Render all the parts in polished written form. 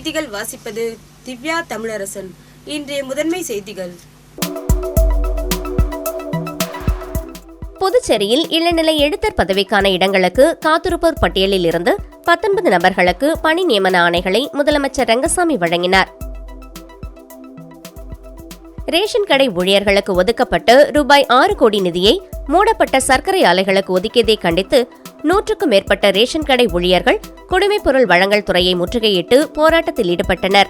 செய்திகள் வாசிப்பது திவ்யா தமிழரசன். இன்றைய முதன்மை செய்திகள். புதுச்சேரியில் இளநிலை எழுத்தர் பதவிக்கான இடங்களுக்கு காத்திருப்போர் பட்டியலில் இருந்து 19 நபர்களுக்கு பணி நியமன ஆணைகளை முதலமைச்சர் ரங்கசாமி வழங்கினார். ரேஷன் கடை ஊழியர்களுக்கு ஒதுக்கப்பட்டு ரூபாய் 6 கோடி நிதியை மூடப்பட்ட சர்க்கரை ஆலைகளுக்கு ஒதுக்கியதை கண்டித்து 100க்கும் மேற்பட்ட ரேஷன் கடை ஊழியர்கள் குடிமைப் பொருள் வழங்கல் துறையை முற்றுகையிட்டு போராட்டத்தில் ஈடுபட்டனர்.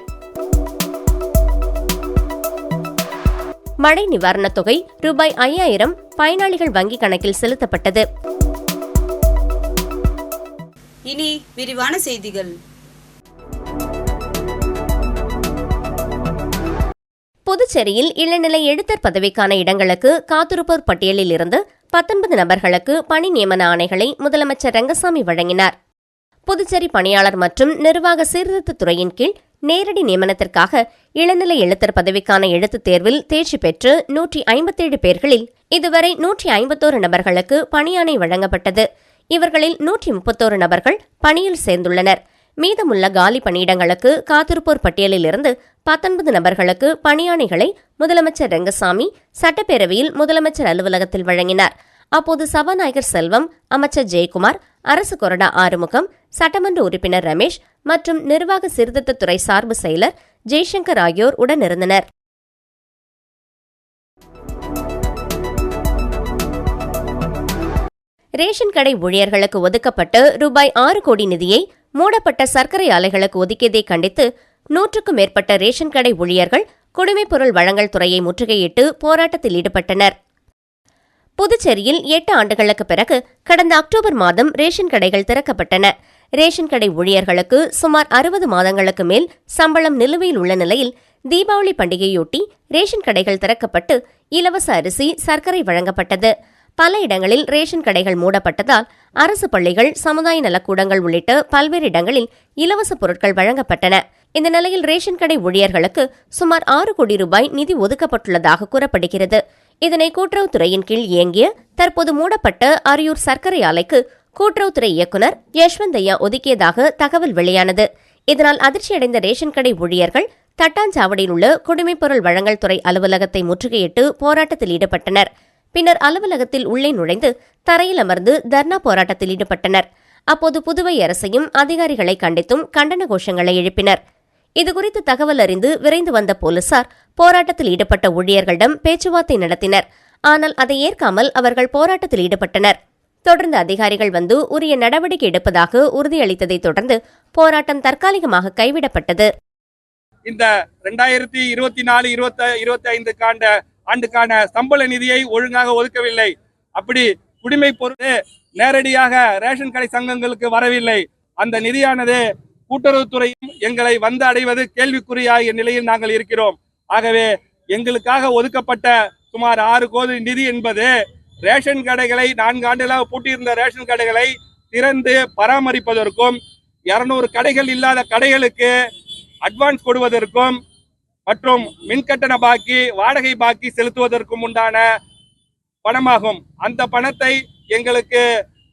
மழை நிவாரணத் தொகை ரூபாய் 5000 பயனாளிகள் வங்கிக் கணக்கில் செலுத்தப்பட்டது. இனி விரிவான செய்திகள். புதுச்சேரியில் இளநிலை எழுத்தர் பதவிக்கான இடங்களுக்கு காத்திருப்போர் பட்டியலில் இருந்து 19 நபர்களுக்கு பணி நியமன ஆணைகளை முதலமைச்சர் ரங்கசாமி வழங்கினார். புதுச்சேரி பணியாளர் மற்றும் நிர்வாக சீர்திருத்தத் துறையின் கீழ் நேரடி நியமனத்திற்காக இளநிலை எழுத்தர் பதவிக்கான எழுத்துத் தேர்வில் தேர்ச்சி பெற்று 157 பேர்களில் இதுவரை 151 நபர்களுக்கு பணியாணை வழங்கப்பட்டது. இவர்களில் 131 நபர்கள் பணியில் சேர்ந்துள்ளனர். மீதமுள்ள காலி பணியிடங்களுக்கு காத்திருப்போர் பட்டியலில் இருந்து 19 நபர்களுக்கு பணியாணைகளை முதலமைச்சர் ரங்கசாமி சட்டப்பேரவையில் முதலமைச்சர் அலுவலகத்தில் வழங்கினார். அப்போது சபாநாயகர் செல்வம், அமைச்சர் ஜெயக்குமார், அரசு கொறடா ஆறுமுகம், சட்டமன்ற உறுப்பினர் ரமேஷ் மற்றும் நிர்வாக சீர்திருத்தத்துறை சார்பு செயலர் ஜெய்சங்கர் ஆகியோர் உடனிருந்தனர். ரேஷன் கடை ஊழியர்களுக்கு ஒதுக்கப்பட்டு ரூபாய் 6 கோடி நிதியை மூடப்பட்ட சர்க்கரை ஆலைகளுக்கு ஒதுக்கியதை கண்டித்து 100க்கும் மேற்பட்ட ரேஷன் கடை ஊழியர்கள் குடிமைப் பொருள் வழங்கல் துறையை முற்றுகையிட்டு போராட்டத்தில் ஈடுபட்டனர். புதுச்சேரியில் 8 ஆண்டுகளுக்கு பிறகு கடந்த அக்டோபர் மாதம் ரேஷன் கடைகள் திறக்கப்பட்டன. ரேஷன் கடை ஊழியர்களுக்கு சுமார் 60 மாதங்களுக்கு மேல் சம்பளம் நிலுவையில் உள்ள நிலையில் தீபாவளி பண்டிகையொட்டி ரேஷன் கடைகள் திறக்கப்பட்டு இலவச அரிசி, சர்க்கரை வழங்கப்பட்டது. பல இடங்களில் ரேஷன் கடைகள் மூடப்பட்டதால் அரசு பள்ளிகள், சமுதாய நலக்கூடங்கள் உள்ளிட்ட பல்வேறு இடங்களில் இலவச பொருட்கள் வழங்கப்பட்டன. இந்த நிலையில் ரேஷன் கடை ஊழியர்களுக்கு சுமார் 6 கோடி ரூபாய் நிதி ஒதுக்கப்பட்டுள்ளதாக கூறப்படுகிறது. இதனை கூட்டுறவுத்துறையின் கீழ் இயங்கிய தற்போது மூடப்பட்ட அரியூர் சர்க்கரை ஆலைக்கு கூட்டுறவுத்துறை இயக்குநர் யஷ்வந்தையா ஒதுக்கியதாக தகவல் வெளியானது. இதனால் அதிர்ச்சியடைந்த ரேஷன் கடை ஊழியர்கள் தட்டாஞ்சாவடியில் உள்ள குடிமைப் பொருள் வழங்கல் துறை அலுவலகத்தை முற்றுகையிட்டு போராட்டத்தில் ஈடுபட்டனர். பின்னர் அலுவலகத்தில் உள்ளே நுழைந்து தரையில் அமர்ந்து தர்ணா போராட்டத்தில் ஈடுபட்டனர். அப்போது புதுவை அரசையும் அதிகாரிகளை கண்டித்தும் கண்டன கோஷங்களை எழுப்பினர். இதுகுறித்து தகவல் அறிந்து விரைந்து வந்த போலீசார் போராட்டத்தில் ஈடுபட்ட ஊழியர்களிடம் பேச்சுவார்த்தை நடத்தினர். ஆனால் அதை ஏற்காமல் அவர்கள் போராட்டத்தில் ஈடுபட்டனர். தொடர்ந்து அதிகாரிகள் வந்து உரிய நடவடிக்கை எடுப்பதாக உறுதியளித்ததை தொடர்ந்து போராட்டம் தற்காலிகமாக கைவிடப்பட்டது. இந்த 2024-25 ஆண்டுக்கான சம்பள நிதியை ஒழுங்காக ஒதுக்கவில்லை. அப்படி குடிமைப் பொருள் நேரடியாக ரேஷன் கடை சங்கங்களுக்கு வரவில்லை. அந்த நிதியானது கூட்டுறவுத்துறையும் எங்களை வந்து அடைவது கேள்விக்குறியாகிய நிலையில் நாங்கள் இருக்கிறோம். ஆகவே எங்களுக்காக ஒதுக்கப்பட்ட சுமார் 6 கோடி நிதி என்பது ரேஷன் கடைகளை 4 ஆண்டுகளாக பூட்டியிருந்த ரேஷன் கடைகளை திறந்து பராமரிப்பதற்கும் 200 கடைகள் இல்லாத கடைகளுக்கு அட்வான்ஸ் கொடுவதற்கும் மற்றும் மின்கட்டண பாக்கி, வாடகை பாக்கி செலுத்துவதற்கும் உண்டான பணமாகும். அந்த பணத்தை எங்களுக்கு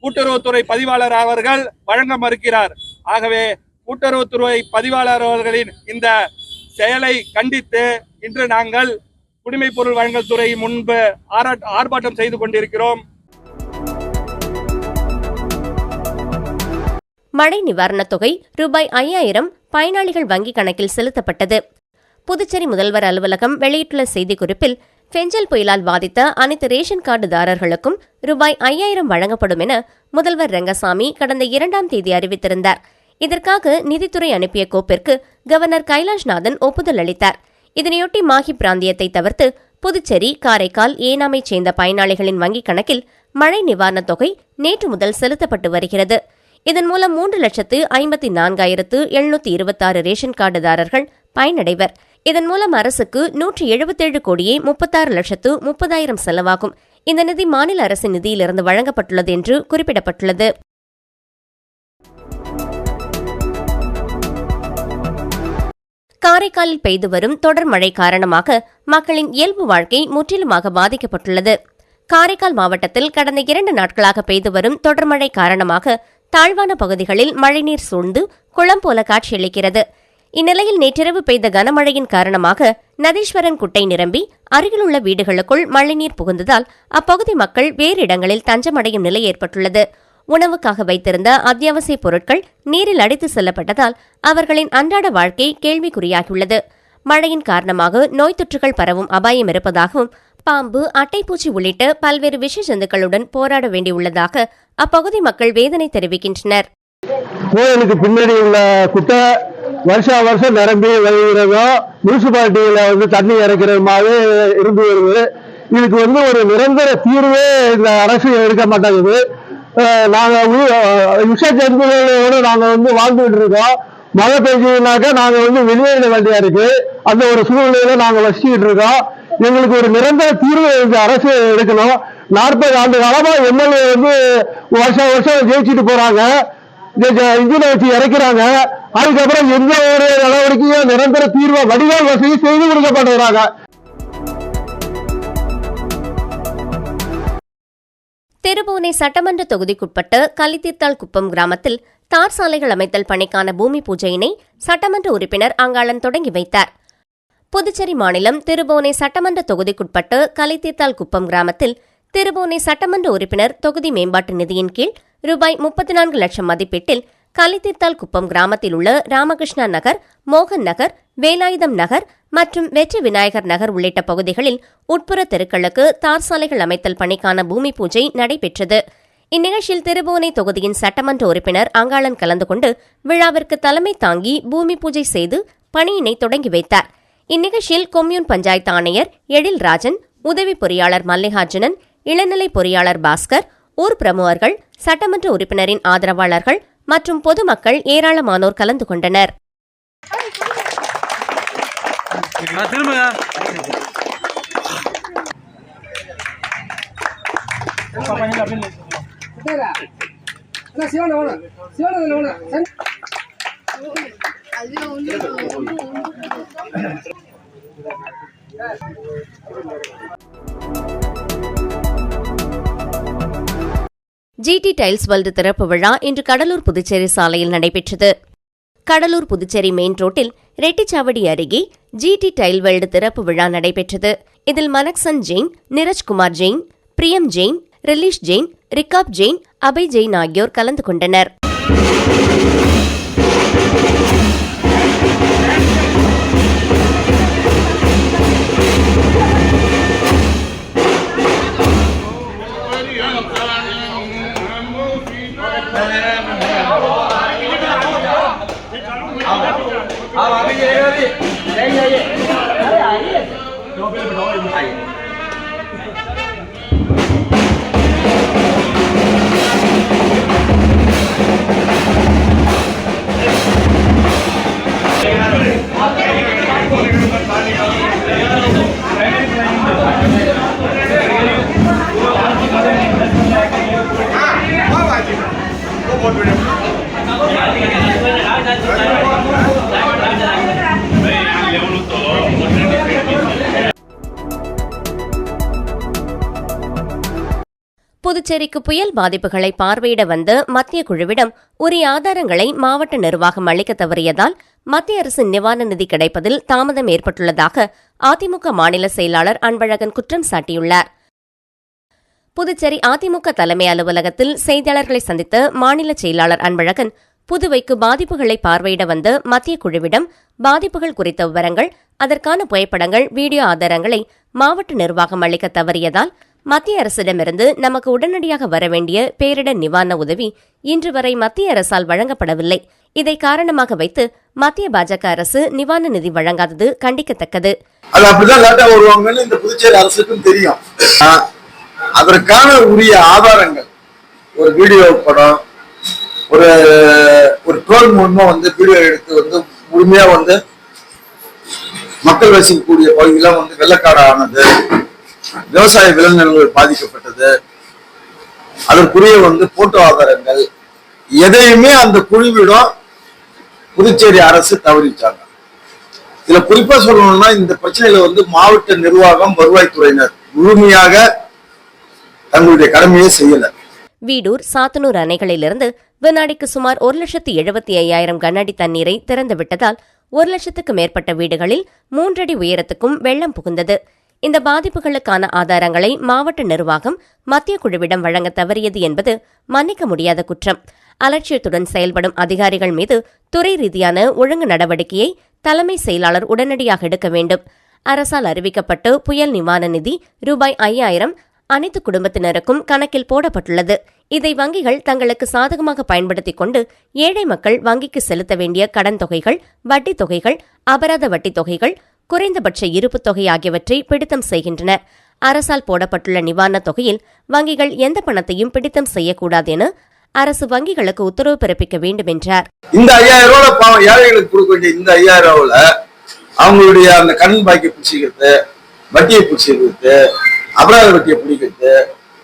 கூட்டுறவுத்துறை பதிவாளர் அவர்கள் வழங்க மறுக்கிறார். ஆகவே கூட்டுறவுத்துறை பதிவாளர் அவர்களின் இந்த செயலை கண்டித்து இன்று நாங்கள் குடிமைப் பொருள் வழங்கல் துறை முன்பு ஆர்ப்பாட்டம் செய்து கொண்டிருக்கிறோம். மழை நிவாரணத் தொகை ரூபாய் 5000 பயனாளிகள் வங்கிக் கணக்கில் செலுத்தப்பட்டது. புதுச்சேரி முதல்வர் அலுவலகம் வெளியிட்டுள்ள செய்திக்குறிப்பில், பெஞ்சல் புயலால் பாதித்த அனைத்து ரேஷன் கார்டுதாரர்களுக்கும் ரூபாய் 5000 வழங்கப்படும் என முதல்வர் ரங்கசாமி கடந்த 2ஆம் தேதி அறிவித்திருந்தார். இதற்காக நிதித்துறை அனுப்பிய கோப்பிற்கு கவர்னர் கைலாஷ்நாதன் ஒப்புதல் அளித்தார். இதனையொட்டி மாஹி பிராந்தியத்தை தவிர்த்து புதுச்சேரி, காரைக்கால், ஏனாமைச் சேர்ந்த பயனாளிகளின் வங்கிக் கணக்கில் மழை நிவாரணத் தொகை நேற்று முதல் செலுத்தப்பட்டு வருகிறது. இதன் மூலம் 3,54,726 ரேஷன் கார்டுதாரர்கள் பயனடைவர். இதன் மூலம் அரசுக்கு 177 கோடியே 36,30,000 செலவாகும். இந்த நிதி மாநில அரசின் நிதியிலிருந்து வழங்கப்பட்டுள்ளது என்று குறிப்பிடப்பட்டுள்ளது. காரைக்காலில் பெய்து வரும் தொடர் மழை காரணமாக மக்களின் இயல்பு வாழ்க்கை முற்றிலுமாக பாதிக்கப்பட்டுள்ளது. காரைக்கால் மாவட்டத்தில் கடந்த 2 நாட்களாக பெய்து வரும் தொடர் மழை காரணமாக தாழ்வான பகுதிகளில் மழைநீர் சூழ்ந்து குளம் போல காட்சியளிக்கிறது. இந்நிலையில் நேற்றிரவு பெய்த கனமழையின் காரணமாக நதீஸ்வரன் குட்டை நிரம்பி அருகிலுள்ள வீடுகளுக்குள் மழைநீர் புகுந்ததால் அப்பகுதி மக்கள் வேறு இடங்களில் தஞ்சமடையும் நிலை ஏற்பட்டுள்ளது. உணவுக்காக வைத்திருந்த அத்தியாவசிய பொருட்கள் நீரில் அடித்து செல்லப்பட்டதால் அவர்களின் அன்றாட வாழ்க்கை கேள்விக்குறியாகியுள்ளது. மழையின் காரணமாக நோய் தொற்றுகள் பரவும் அபாயம் இருப்பதாகவும் பாம்பு, அட்டைப்பூச்சி உள்ளிட்ட பல்வேறு விஷ ஜந்துக்களுடன் போராட வேண்டியுள்ளதாக அப்பகுதி மக்கள் வேதனை தெரிவிக்கின்றனர். கோயிலுக்கு பின்னாடி உள்ள குட்டை வருஷம் நிரம்பி வருகிறதோ முனிசிபாலிட்டியில தண்ணி இறக்கிறதுமாவே இருந்து வருது. இதுக்கு ஒரு நிரந்தர தீர்வே இந்த அரசு எடுக்க மாட்டேங்குது. நாங்க விஷ ஜந்துகளோட நாங்க வாழ்ந்துட்டு இருக்கோம். மழை பெய்ஞ்சதுனாக்கா நாங்க வெளியேற வேண்டியா இருக்கு. அந்த ஒரு சூழ்நிலையில நாங்க வசிச்சுட்டு இருக்கோம். எங்களுக்கு ஒரு நிரந்தர தீர்வு இந்த அரசு எடுக்கணும். 40 ஆண்டு காலமா எம்எல்ஏ வருஷம் ஜெயிச்சுட்டு போறாங்க, இன்ஜினை வச்சு இறக்கிறாங்க. அதுக்கப்புறம் எந்த ஒரு நடவடிக்கையும் நிரந்தர தீர்வை வடிகால் வசதி செய்து கொடுக்கப்பட்டுறாங்க. திருபுவனை சட்டமன்ற தொகுதிக்குட்பட்ட கலித்தீர்த்தாள் குப்பம் கிராமத்தில் தார் சாலைகள் அமைத்தல் பணிக்கான பூமி பூஜையினை சட்டமன்ற உறுப்பினர் அங்காளன் தொடங்கி வைத்தார். புதுச்சேரி மாநிலம் திருபுவனை சட்டமன்ற தொகுதிக்குட்பட்ட கலித்தீர்த்தாள் குப்பம் கிராமத்தில் திருபுவனை சட்டமன்ற உறுப்பினர் தொகுதி மேம்பாட்டு நிதியின் கீழ் ரூபாய் 34 லட்சம் மதிப்பீட்டில் கலித்தீர்த்தாள் குப்பம் கிராமத்தில் உள்ள ராமகிருஷ்ணா நகர், மோகன் நகர், வேலாயுதம் நகர் மற்றும் வெற்றி விநாயகர் நகர் உள்ளிட்ட பகுதிகளில் உட்புற தெருக்களுக்கு தார் சாலைகள் அமைத்தல் பணிக்கான பூமி பூஜை நடைபெற்றது. இந்நிகழ்ச்சியில் திருபுவனை தொகுதியின் சட்டமன்ற உறுப்பினர் அங்காளன் கலந்து கொண்டு விழாவிற்கு தலைமை தாங்கி பூமி பூஜை செய்து பணியினை தொடங்கி வைத்தார். இந்நிகழ்ச்சியில் கொம்யூன் பஞ்சாயத்து ஆணையர் எழில் ராஜன், உதவி பொறியாளர் மல்லிகார்ஜுனன், இளநிலை பொறியாளர் பாஸ்கர், ஊர் பிரமுகர்கள், சட்டமன்ற உறுப்பினரின் ஆதரவாளர்கள் மற்றும் பொதுமக்கள் ஏராளமானோர் கலந்து கொண்டனர். ஜிடி டைல்ஸ் வேர்ல்டு திறப்பு விழா இன்று கடலூர் புதுச்சேரி சாலையில் நடைபெற்றது. கடலூர் புதுச்சேரி மெயின் ரோட்டில் ரெட்டிச்சாவடி அருகே ஜிடி டைல் வேர்ல்டு திறப்பு விழா நடைபெற்றது. இதில் மனக்சன் ஜெயின், நிரஜ்குமார் ஜெயின், பிரியம் ஜெயின், ரிலீஷ் ஜெயின், ரிகாப் ஜெயின், அபய் ஜெயின் ஆகியோர் கலந்து கொண்டனர். புதுச்சேரிக்கு புயல் பாதிப்புகளை பார்வையிட வந்த மத்திய குழுவிடம் உரிய ஆதாரங்களை மாவட்ட நிர்வாகம் அளிக்க தவறியதால் மத்திய அரசின் நிவாரண நிதி கிடைப்பதில் தாமதம் ஏற்பட்டுள்ளதாக அதிமுக மாநில செயலாளர் அன்பழகன் குற்றம் சாட்டியுள்ளார். புதுச்சேரி அதிமுக தலைமை அலுவலகத்தில் செய்தியாளர்களை சந்தித்த மாநில செயலாளர் அன்பழகன், புதுவைக்கு பாதிப்புகளை பார்வையிட வந்த மத்திய குழுவிடம் பாதிப்புகள் குறித்த விவரங்கள், அதற்கான புகைப்படங்கள், வீடியோ ஆதாரங்களை மாவட்ட நிர்வாகம் அளிக்க தவறியதால் மத்திய அரசிடமிருந்து நமக்கு உடனடியாக வரவேண்டிய பேரிடர் நிவாரண உதவி இன்று வரை மத்திய அரசால் வழங்கப்படவில்லை. இதை காரணமாக வைத்து மத்திய பாஜக அரசு நிவாரண நிதி வழங்காதது கண்டிக்கத்தக்கது. அது அப்படிதான் லேட்டா வருவாங்கன்னு இந்த புதுச்சேரி அரசுக்கும் தெரியும். அதற்கான உரிய ஆதாரங்கள், ஒரு வீடியோ படம், ஒரு ட்ரோன் மூலமா வீடியோ எடுத்து முழுமையா மக்கள் வசிக்கக்கூடிய பகுதியெல்லாம் வெள்ளக்காடு ஆனது, விவசாய விளைநிலங்கள் பாதிக்கப்பட்டது, அதற்குரிய போட்டோ ஆதாரங்கள் எதையுமே அந்த குழுவிடம் புதுச்சேரி அரசு தவறிச்சாங்க. இதுல குறிப்பா சொல்லணும்னா, இந்த பிரச்சனையில மாவட்ட நிர்வாகம், வருவாய்த்துறையினர் முழுமையாக தங்களுடைய கடமையை செய்யல. வீடூர், சாத்தனூர் அணைகளிலிருந்து வினாடிக்கு சுமார் 1,75,000 கனஅடி தண்ணீரை திறந்துவிட்டதால் 1,00,000க்கு மேற்பட்ட வீடுகளில் 3 அடி உயரத்துக்கும் வெள்ளம் புகுந்தது. இந்த பாதிப்புகளுக்கான ஆதாரங்களை மாவட்ட நிர்வாகம் மத்திய குழுவிடம் வழங்க தவறியது என்பது மன்னிக்க முடியாத குற்றம். அலட்சியத்துடன் செயல்படும் அதிகாரிகள் மீது துறை ரீதியான ஒழுங்கு நடவடிக்கையை தலைமை செயலாளர் உடனடியாக எடுக்க வேண்டும். அரசால் அறிவிக்கப்பட்டு புயல் நிவாரண நிதி ரூபாய் 5,000 அனைத்து குடும்பத்தினருக்கும் கணக்கில் போடப்பட்டுள்ளது. இதை வங்கிகள் தங்களுக்கு சாதகமாக பயன்படுத்திக் கொண்டு ஏழை மக்கள் வங்கிக்கு செலுத்த வேண்டிய கடன் தொகைகள், வட்டி தொகைகள், அபராத வட்டி தொகைகள், குறைந்தபட்ச இருப்பு தொகை ஆகியவற்றை பிடித்தம் செய்கின்றன. அரசால் போடப்பட்டுள்ள நிவாரணத் தொகையில் வங்கிகள் எந்த பணத்தையும் பிடித்தம் செய்யக்கூடாது என அரசு வங்கிகளுக்கு உத்தரவு பிறப்பிக்க வேண்டும் என்றார். இந்த 5,000 ரூபாய் பாவம் ஏழைகளுக்கு கொடுக்க வேண்டிய இந்த 5,000 ரூபாய்ல அவங்களுடைய அந்த கடன் பாக்கி பிடிச்சிக்கிறது, வட்டியை பிடிச்சிக்கிறது, அபராத வட்டியை பிடிக்கிறது,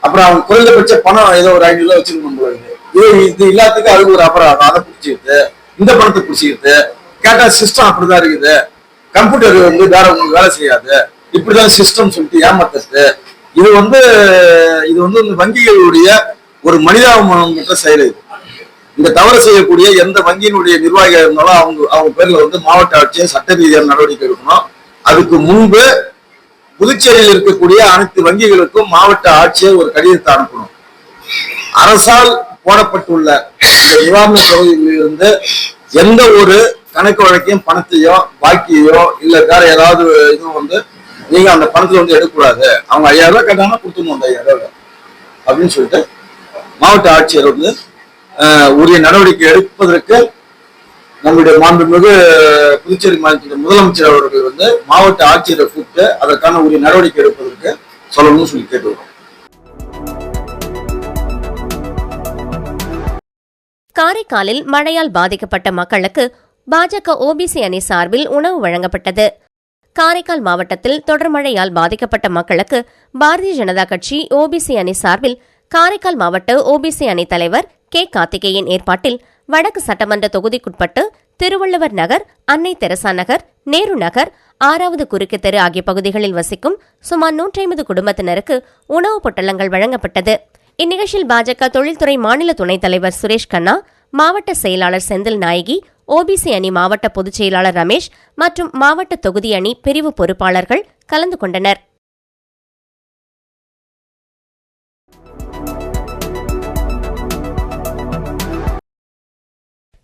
அப்புறம் அவங்க குறைந்தபட்ச பணம் ஏதோ ஒரு 500 ரூபாய் வச்சிருக்கணும். இது எல்லாத்துக்கும் அதுக்கு ஒரு அபராதம், அதை பிடிச்சிக்கிறது, இந்த பணத்தை பிடிச்சிக்கிறது. கேட்டா சிஸ்டம் அப்படிதான் இருக்குது, கம்ப்யூட்டர் வேற உங்களுக்கு வேலை செய்யாது, இப்படிதான் சிஸ்டம் சொல்லிட்டு ஏமாத்துறது. இது வந்து வங்கிகளுடைய ஒரு மனிதாபிமானம் பெற்ற செயல். இந்த தவறு செய்யக்கூடிய எந்த வங்கியினுடைய நிர்வாகிகள் இருந்தாலும் அவங்க பேர்ல மாவட்ட ஆட்சியர் சட்ட ரீதியான நடவடிக்கை எடுக்கணும். அதுக்கு முன்பு புதுச்சேரியில் இருக்கக்கூடிய அனைத்து வங்கிகளுக்கும் மாவட்ட ஆட்சியர் ஒரு கடிதத்தை அனுப்பணும். அரசால் போடப்பட்டுள்ள இந்த நிவாரண தொகையிலிருந்து எந்த ஒரு கணக்கு வழக்கையும் பணத்தையோ பாக்கியோ இல்ல வேற ஏதாவது நீங்க அந்த பணத்துல எடுக்கக்கூடாது. அவங்க 5,000 ரூபாய் கேட்டாங்கன்னா கொடுத்துடணும் அந்த 5,000 ரூபாய் அப்படின்னு சொல்லிட்டு மாவட்ட ஆட்சியர் உரிய நடவடிக்கை எடுப்பதற்கு நம்முடைய மாண்புமிகு புதுச்சேரி மாநிலத்தின் முதலமைச்சர் அவர்கள் மாவட்ட ஆட்சியரை கூப்பிட்டு அதற்கான உரிய நடவடிக்கை எடுப்பதற்கு சொல்லணும்னு சொல்லி கேட்டுக்கிறோம். காரைக்காலில் மழையால் பாதிக்கப்பட்ட மக்களுக்கு பாஜக ஓபிசி அணி சார்பில் உணவு வழங்கப்பட்டது. காரைக்கால் மாவட்டத்தில் தொடர் மழையால் பாதிக்கப்பட்ட மக்களுக்கு பாரதிய ஜனதா கட்சி ஓபிசி அணி சார்பில் காரைக்கால் மாவட்ட ஓபிசி அணி தலைவர் கே. கார்த்திகேயன் ஏற்பாட்டில் வடக்கு சட்டமன்ற தொகுதிக்குட்பட்டு திருவள்ளுவர் நகர், அன்னை தெரசா நகர், நேரு நகர், 6வது குறுக்கு தெரு ஆகிய பகுதிகளில் வசிக்கும் சுமார் 150 குடும்பத்தினருக்கு உணவுப் பொட்டலங்கள் வழங்கப்பட்டது. இந்நிகழ்ச்சியில் பாஜக தொழில்துறை மாநில துணைத் தலைவர் சுரேஷ் கண்ணா, மாவட்ட செயலாளர் செந்தில் நாயகி, ஓபிசி அணி மாவட்ட பொதுச் செயலாளர் ரமேஷ் மற்றும் மாவட்ட தொகுதி அணி பிரிவு பொறுப்பாளர்கள் கலந்து கொண்டனர்.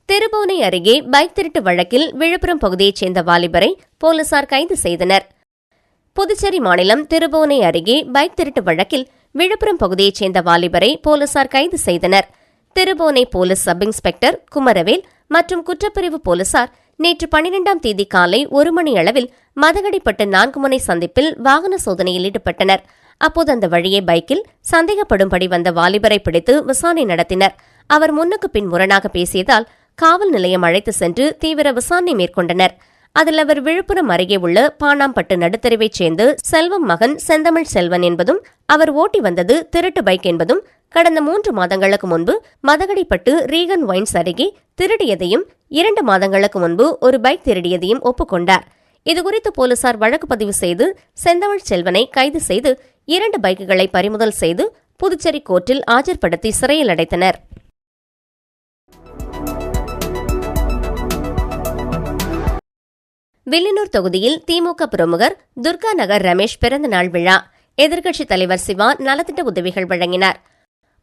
திருபுவனை அருகே பைக் திருட்டு வழக்கில் விழுப்புரம் பகுதியைச் சேர்ந்த வாலிபரை போலீசார் கைது செய்தனர். புதுச்சேரி மாநிலம் திருபுவனை அருகே பைக் திருட்டு வழக்கில் விழுப்புரம் பகுதியைச் சேர்ந்த வாலிபரை போலீசார் கைது செய்தனர். Thirubuvanai police sub inspector Kumaravel மற்றும் குற்றப்பிரிவு போலீசார் நேற்று 12ஆம் தேதி காலை 1 மணி அளவில் மதகடிப்பட்டு 4 முனை சந்திப்பில் வாகன சோதனையில் ஈடுபட்டனர். அப்போது அந்த வழியே பைக்கில் சந்தேகப்படும்படி வந்த வாலிபரை பிடித்து விசாரணை நடத்தினர். அவர் முன்னுக்கு பின் முரணாக பேசியதால் காவல் நிலையம் அழைத்து சென்று தீவிர விசாரணை மேற்கொண்டனர். அதில் அவர் விழுப்புரம் அருகே உள்ள பாணாம்பட்டு நடுத்தருவைச் சேர்ந்து செல்வம் மகன் செந்தமிழ் செல்வன் என்பதும், அவர் ஓட்டி வந்தது திருட்டு பைக் என்பதும், கடந்த 3 மாதங்களுக்கு முன்பு மதகடிப்பட்டு ரீகன் ஒயின்ஸ் அருகே திருடியதையும் 2 மாதங்களுக்கு முன்பு ஒரு பைக் திருடியதையும் ஒப்புக்கொண்டார். இதுகுறித்து போலீசார் வழக்கு பதிவு செய்து செந்தமிழ் செல்வனை கைது செய்து 2 பைக்குகளை பறிமுதல் செய்து புதுச்சேரி கோர்ட்டில் ஆஜர்படுத்தி சிறையில் அடைத்தனர். வில்லியனூர் தொகுதியில் திமுக பிரமுகர் துர்கா நகர் ரமேஷ் பிறந்தநாள் விழா எதிர்க்கட்சித் தலைவர் சிவா நலத்திட்ட உதவிகள் வழங்கினார்.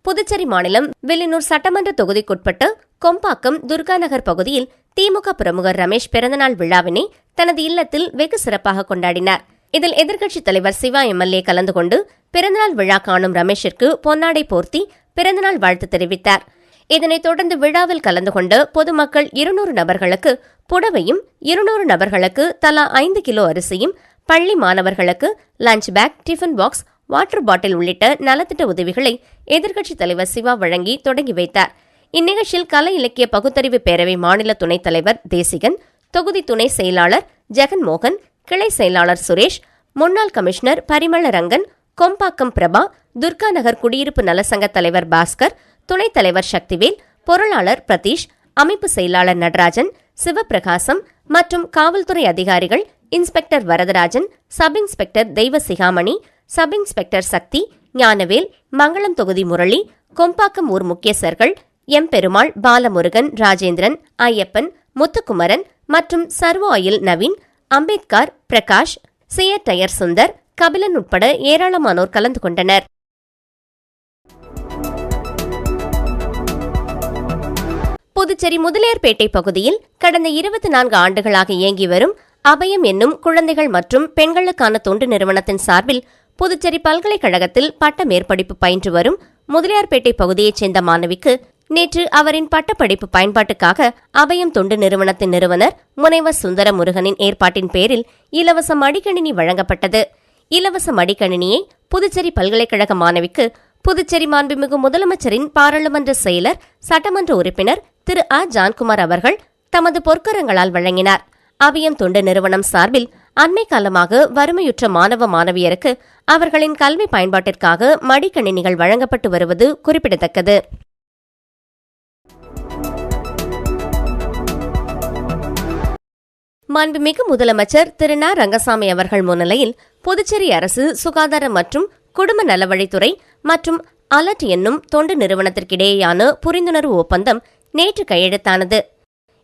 புதுச்சேரி மாநிலம் வில்லியனூர் சட்டமன்ற தொகுதிக்குட்பட்ட கொம்பாக்கம் துர்கா நகர் பகுதியில் திமுக பிரமுகர் ரமேஷ் பிறந்தநாள் விழாவினை தனது இல்லத்தில் வெகு சிறப்பாக கொண்டாடினார். இதில் எதிர்க்கட்சித் தலைவர் சிவா எம்எல்ஏ கலந்து கொண்டு பிறந்தநாள் விழா காணும் ரமேஷிற்கு பொன்னாடை போர்த்தி பிறந்தநாள் வாழ்த்து தெரிவித்தார். இதனைத் தொடர்ந்து விழாவில் கலந்து கொண்ட பொதுமக்கள் 200 நபர்களுக்கு புடவையும் 200 நபர்களுக்கு தலா 5 கிலோ அரிசியும், பள்ளி மாணவர்களுக்கு lunch bag, tiffin box, water bottle உள்ளிட்ட நலத்திட்ட உதவிகளை எதிர்க்கட்சித் தலைவர் சிவா வழங்கி தொடங்கி வைத்தார். இந்நிகழ்ச்சியில் கலை இலக்கிய பகுத்தறிவு பேரவை மாநில துணைத் தலைவர் தேசிகன், தொகுதி துணை செயலாளர் ஜெகன்மோகன், கிளை செயலாளர் சுரேஷ், முன்னாள் கமிஷனர் பரிமளரங்கன், கொம்பாக்கம் பிரபா, துர்கா நகர் குடியிருப்பு நலசங்க தலைவர் பாஸ்கர், துணைத் தலைவர் சக்திவேல், பொருளாளர் பிரதீஷ், அமைப்பு செயலாளர் நடராஜன், சிவபிரகாசம் மற்றும் காவல்துறை அதிகாரிகள் inspector Varadarajan, sub inspector Deiva Sigamani, sub inspector Sakthi, Gnanavel, Mangalam தொகுதி முரளி, கொம்பாக்கம் ஊர் முக்கியஸ்தர்கள் எம் பெருமாள், பாலமுருகன், ராஜேந்திரன், ஐயப்பன், முத்துக்குமரன், மற்றும் Servo oil Naveen, Ambedkar, Prakash, CEAT tyre Sundar, Kabilan உட்பட ஏராளமானோர் கலந்து கொண்டனர். புதுச்சேரி முதலியார்பேட்டை பகுதியில் கடந்த 24 ஆண்டுகளாக இயங்கி வரும் அபயம் என்னும் குழந்தைகள் மற்றும் பெண்களுக்கான தொண்டு நிறுவனத்தின் சார்பில் புதுச்சேரி பல்கலைக்கழகத்தில் பட்ட மேற்படிப்பு பயின்று வரும் முதலியார்பேட்டை பகுதியைச் சேர்ந்த மாணவிக்கு நேற்று அவரின் பட்டப்படிப்பு பயன்பாட்டுக்காக அபயம் தொண்டு நிறுவனத்தின் நிறுவனர் முனைவர் சுந்தர முருகனின் ஏற்பாட்டின் பேரில் இலவச மடிக்கணினி வழங்கப்பட்டது. இலவச மடிக்கணினியை புதுச்சேரி பல்கலைக்கழக மாணவிக்கு புதுச்சேரி மாண்புமிகு முதலமைச்சரின் பாராளுமன்ற செயலர், சட்டமன்ற உறுப்பினர் திரு ஆ. ஜான்குமார் அவர்கள் தமது பொற்கரங்களால் வழங்கினார். அபயம் தொண்டு நிறுவனம் சார்பில் அண்மை காலமாக வறுமையுற்ற மாணவ மாணவியருக்கு அவர்களின் கல்வி பயன்பாட்டிற்காக மடிக்கணினிகள் வழங்கப்பட்டு வருவது குறிப்பிடத்தக்கது. மாண்புமிகு முதலமைச்சர் திரு ந. ரங்கசாமி அவர்கள் முன்னிலையில் புதுச்சேரி அரசு சுகாதார மற்றும் குடும்ப நலவழித்துறை மற்றும் அலர்ட் என்னும் தொண்டு நிறுவனத்திற்கிடையேயான புரிந்துணர்வு ஒப்பந்தம் நேற்று கையெழுத்தானது.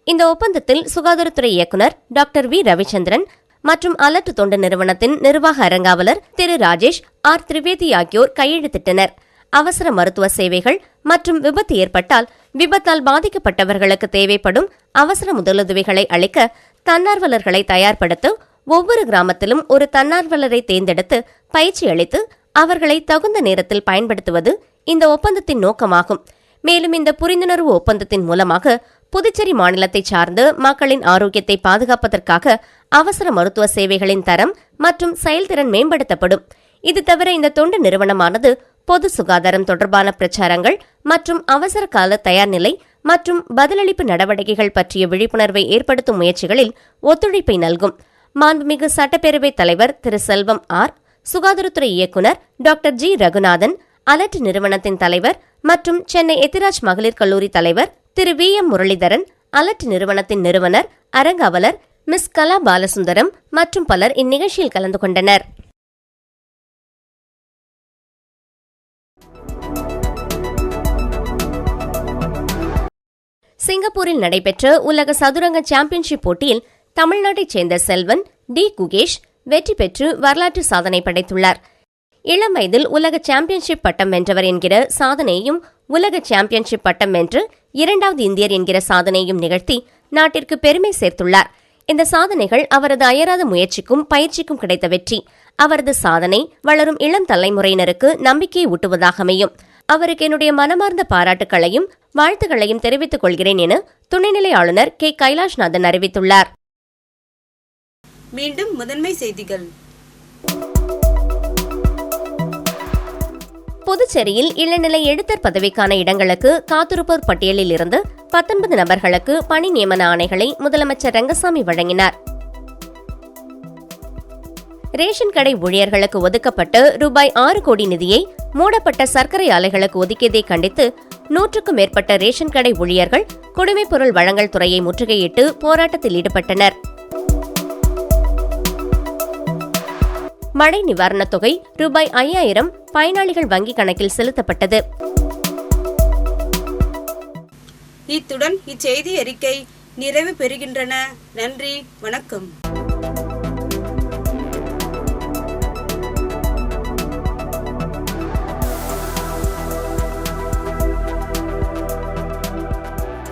இந்த ஒப்பந்தத்தில் சுகாதாரத்துறை இயக்குநர் டாக்டர் வி. ரவிச்சந்திரன் மற்றும் அலர்ட் தொண்டு நிறுவனத்தின் நிர்வாக அரங்காவலர் திரு ராஜேஷ் ஆர். திரிவேதி ஆகியோர் கையெழுத்திட்டனர். அவசர மருத்துவ சேவைகள் மற்றும் விபத்து ஏற்பட்டால் விபத்தால் பாதிக்கப்பட்டவர்களுக்கு தேவைப்படும் அவசர முதலுதவிகளை அளிக்க தன்னார்வலர்களை தயார்படுத்த ஒவ்வொரு கிராமத்திலும் ஒரு தன்னார்வலரை தேர்ந்தெடுத்து பயிற்சி அளித்து அவர்களை தகுந்த நேரத்தில் பயன்படுத்துவது இந்த ஒப்பந்தத்தின் நோக்கமாகும். மேலும் இந்த புரிந்துணர்வு ஒப்பந்தத்தின் மூலமாக புதுச்சேரி மாநிலத்தை சார்ந்த மக்களின் ஆரோக்கியத்தை பாதுகாப்பதற்காக அவசர மருத்துவ சேவைகளின் தரம் மற்றும் செயல்திறன் மேம்படுத்தப்படும். இது தவிர இந்த தொண்டு நிறுவனமானது பொது சுகாதாரம் தொடர்பான பிரச்சாரங்கள் மற்றும் அவசர கால தயார்நிலை மற்றும் பதிலளிப்பு நடவடிக்கைகள் பற்றிய விழிப்புணர்வை ஏற்படுத்தும் முயற்சிகளில் ஒத்துழைப்பை நல்கும். மாண்புமிகு சட்டப்பேரவைத் தலைவர் திரு செல்வம் ஆர், சுகாதாரத்துறை இயக்குநர் டாக்டர் ஜி. ரகுநாதன், அலர்ட் நிறுவனத்தின் தலைவர் மற்றும் சென்னை எத்திராஜ் மகளிர் கல்லூரி தலைவர் திரு வி. எம். முரளிதரன், அலர்ட் நிறுவனத்தின் நிறுவனர் அரங்காவலர் மிஸ் கலா பாலசுந்தரம் மற்றும் பலர் இந்நிகழ்ச்சியில் கலந்து கொண்டனர். சிங்கப்பூரில் நடைபெற்ற உலக சதுரங்க சாம்பியன்ஷிப் போட்டியில் தமிழ்நாட்டைச் சேர்ந்த செல்வன் டி. குகேஷ் வெற்றி பெற்று வரலாற்று சாதனை படைத்துள்ளார். இளம் வயதில் உலக சாம்பியன்ஷிப் பட்டம் வென்றவர் என்கிற சாதனையும், உலக சாம்பியன்ஷிப் பட்டம் வென்று 2வது இந்தியர் என்கிற சாதனையும் நிகழ்த்தி நாட்டிற்கு பெருமை சேர்த்துள்ளார். இந்த சாதனைகள் அவரது அயராத முயற்சிக்கும் பயிற்சிக்கும் கிடைத்த வெற்றி. அவரது சாதனை வளரும் இளம் தலைமுறையினருக்கு நம்பிக்கையை ஊட்டுவதாக அமையும். அவருக்கு என்னுடைய மனமார்ந்த பாராட்டுகளையும் வாழ்த்துக்களையும் தெரிவித்துக் கொள்கிறேன் என துணைநிலை ஆளுநர் கே. கைலாஷ்நாதன் அறிவித்துள்ளார். மீண்டும் முதன்மை செய்திகள். புதுச்சேரியில் இளநிலை எழுத்தர் பதவிக்கான இடங்களுக்கு காத்திருப்போர் பட்டியலில் இருந்து 19 நபர்களுக்கு பணி நியமன ஆணைகளை முதலமைச்சர் ரங்கசாமி வழங்கினார். ரேஷன் கடை ஊழியர்களுக்கு ஒதுக்கப்பட்ட ரூபாய் 6 கோடி நிதியை மூடப்பட்ட சர்க்கரை ஆலைகளுக்கு ஒதுக்கியதை கண்டித்து 100க்கும் மேற்பட்ட ரேஷன் கடை ஊழியர்கள் குடிமைப் பொருள் வழங்கல் துறையை முற்றுகையிட்டு போராட்டத்தில் ஈடுபட்டனர். மழை நிவாரணத் தொகை ரூபாய் 5000 பயனாளிகள் வங்கிக் கணக்கில் செலுத்தப்பட்டது. இத்துடன் இச்செய்தி அறிக்கை நிறைவு பெறுகின்றன. நன்றி, வணக்கம்.